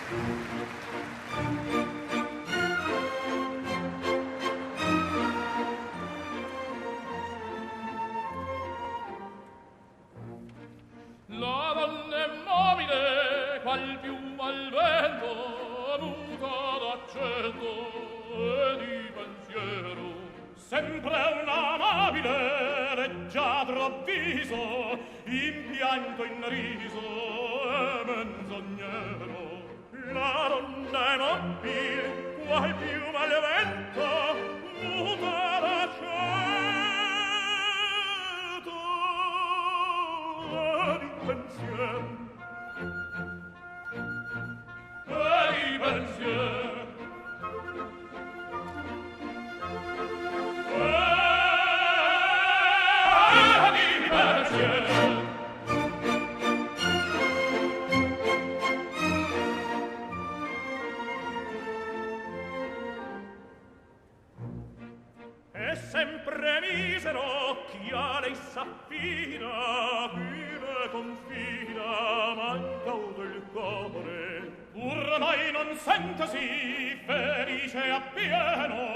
La donna è mobile, qual piuma al vento, muta d'accento e di pensiero. Sempre un amabile, leggiadro viso, in pianto, in riso e menzognero. La donna è mobile, qual piuma al vento, muta d'accento di pensiero di pensiero di pensiero. È sempre misero chi a lei s'affina, chi le confina, manca del cuore, pur mai non sentasi felice appieno.